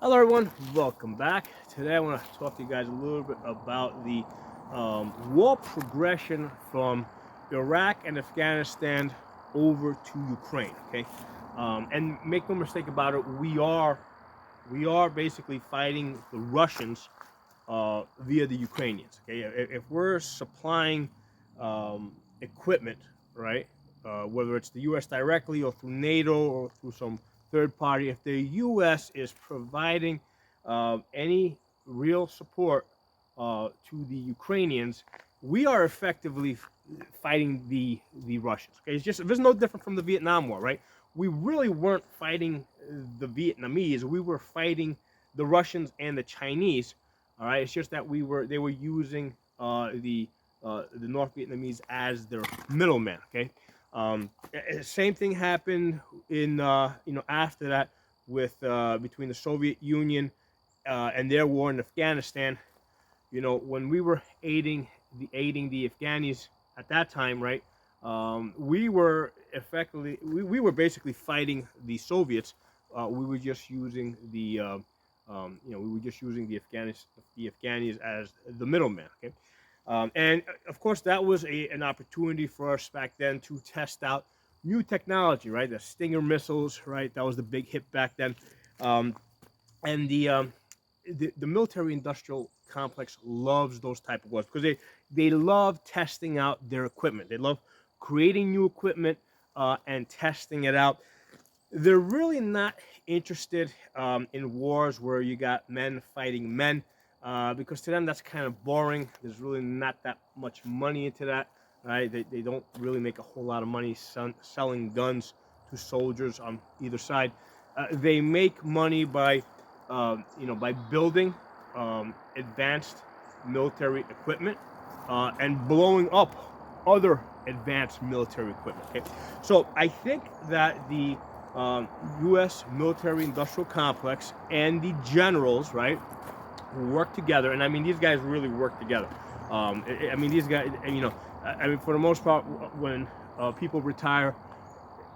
Hello everyone, welcome back. Today I want to talk to you guys a little bit about the war progression from Iraq and Afghanistan over to Ukraine. Okay, and make no mistake about it, we are basically fighting the Russians via the Ukrainians. Okay, if we're supplying equipment, right, whether it's the U.S. directly or through NATO or through some third party, if the U.S. is providing any real support to the Ukrainians, we are effectively fighting the Russians. Okay, it's no different from the Vietnam War, right? We really weren't fighting the Vietnamese; we were fighting the Russians and the Chinese. All right, it's just that they were using the North Vietnamese as their middleman. Okay, same thing happened in after that with between the Soviet Union and their war in Afghanistan. When we were aiding the Afghanis at that time, right? We were effectively we were basically fighting the Soviets. We were just using the Afghanis as the middleman. Okay, and of course that was an opportunity for us back then to test out new technology, right? The Stinger missiles, right? That was the big hit back then, and the military industrial complex loves those type of wars because they love testing out their equipment. They love creating new equipment and testing it out. They're really not interested in wars where you got men fighting men because to them that's kind of boring. There's really not that much money into that, right? They don't really make a whole lot of money selling guns to soldiers on either side. They make money by building advanced military equipment and blowing up other advanced military equipment. Okay, so I think that the U.S. military-industrial complex and the generals, right, work together, and I mean these guys really work together. I mean these guys, I mean for the most part, when people retire,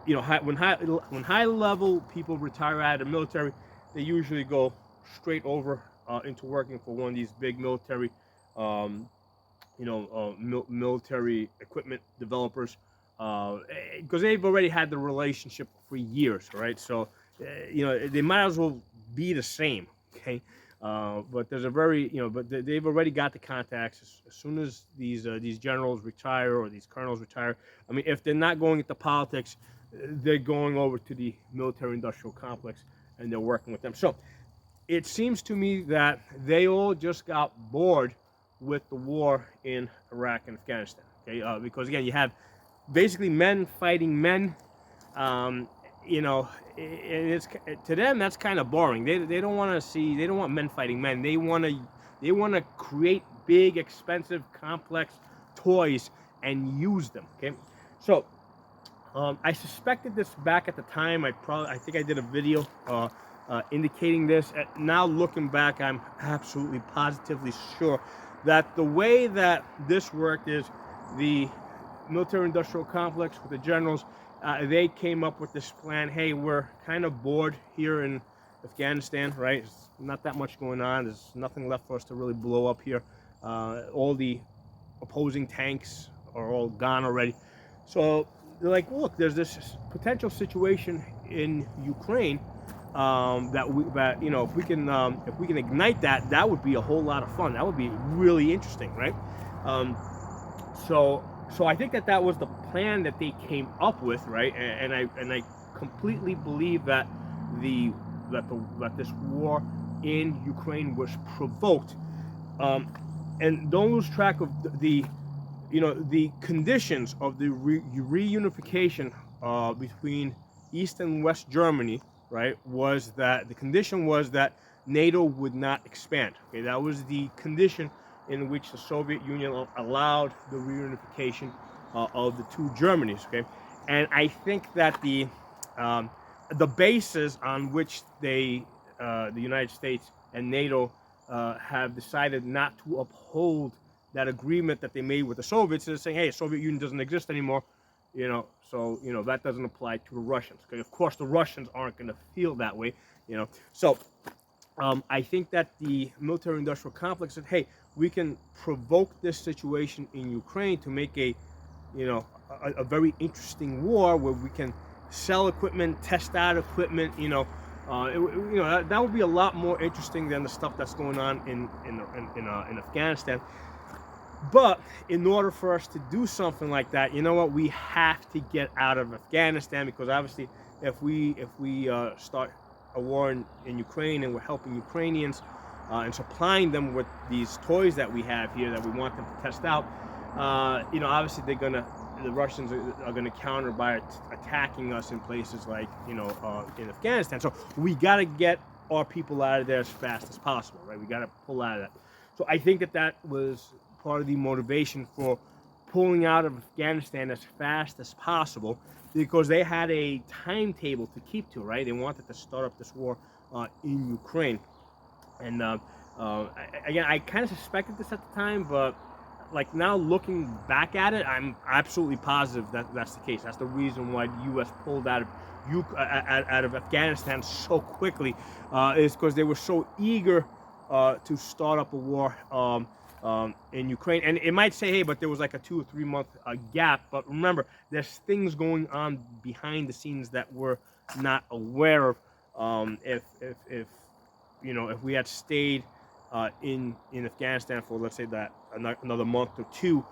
when high level people retire out of the military, they usually go straight over into working for one of these big military, military equipment developers, because they've already had the relationship for years, right? So, they might as well be the same, okay? But there's a very, but they've already got the contacts. As soon as these generals retire or these colonels retire, I mean, if they're not going into politics, they're going over to the military-industrial complex and they're working with them. So it seems to me that they all just got bored with the war in Iraq and Afghanistan. Okay, because again, you have basically men fighting men. It's to them that's kind of boring. They don't want to see. They don't want men fighting men. They want to create big, expensive, complex toys and use them. Okay, so I suspected this back at the time. I think I did a video indicating this. Now looking back, I'm absolutely positively sure that the way that this worked is the military-industrial complex with the generals. They came up with this plan. Hey, we're kind of bored here in Afghanistan, right? There's not that much going on. There's nothing left for us to really blow up here. All the opposing tanks are all gone already. So they're like, look, there's this potential situation in Ukraine that if we can ignite that, that would be a whole lot of fun. That would be really interesting, right? So I think that was the plan that they came up with, right? And I completely believe that this war in Ukraine was provoked. And don't lose track of the conditions of the reunification between East and West Germany, right? Was that the condition was that NATO would not expand. Okay, that was the condition in which the Soviet Union allowed the reunification of the two Germanys. Okay, and I think that the basis on which the United States and NATO have decided not to uphold that agreement that they made with the Soviets is saying, hey, the Soviet Union doesn't exist anymore, so that doesn't apply to the Russians. Okay, of course the Russians aren't going to feel that way, so I think that the military-industrial complex said, "Hey, we can provoke this situation in Ukraine to make a very interesting war where we can sell equipment, test out equipment. That would be a lot more interesting than the stuff that's going on in Afghanistan. But in order for us to do something like that, you know what? We have to get out of Afghanistan, because obviously, if we start a war in Ukraine and we're helping Ukrainians and supplying them with these toys that we have here that we want them to test out, obviously the Russians are gonna counter by attacking us in places like in Afghanistan. So we got to get our people out of there as fast as possible, right? We got to pull out of that. So I think that was part of the motivation for pulling out of Afghanistan as fast as possible, because they had a timetable to keep to, right? They wanted to start up this war in Ukraine. And again, I kind of suspected this at the time, but like now looking back at it, I'm absolutely positive that that's the case. That's the reason why the U.S. pulled out of Afghanistan so quickly, is because they were so eager to start up a war in Ukraine. And it might say, hey, but there was like a 2 or 3 month gap. But remember, there's things going on behind the scenes that we're not aware of. If we had stayed in Afghanistan for, let's say, that another month or two,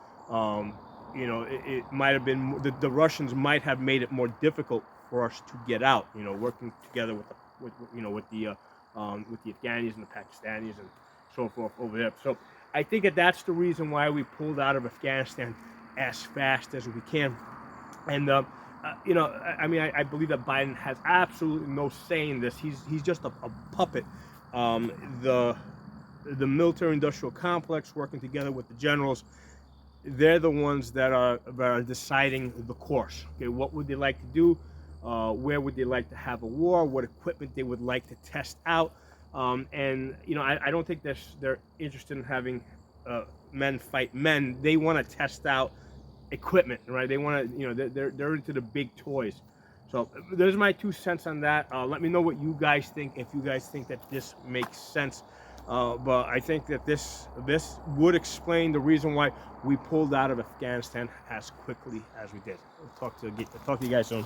it might have been, the Russians might have made it more difficult for us to get out. Working together with the Afghanis and the Pakistanis and so forth over there. So I think that's the reason why we pulled out of Afghanistan as fast as we can. And I believe that Biden has absolutely no say in this. He's just a puppet. The military-industrial complex, working together with the generals, they're the ones that are deciding the course. Okay, what would they like to do? Where would they like to have a war? What equipment they would like to test out? I don't think they're interested in having men fight men. They want to test out equipment, right? They want to, they're into the big toys. So there's my 2 cents on that. Let me know what you guys think, if you guys think that this makes sense. But I think that this would explain the reason why we pulled out of Afghanistan as quickly as we did. Talk to you guys soon.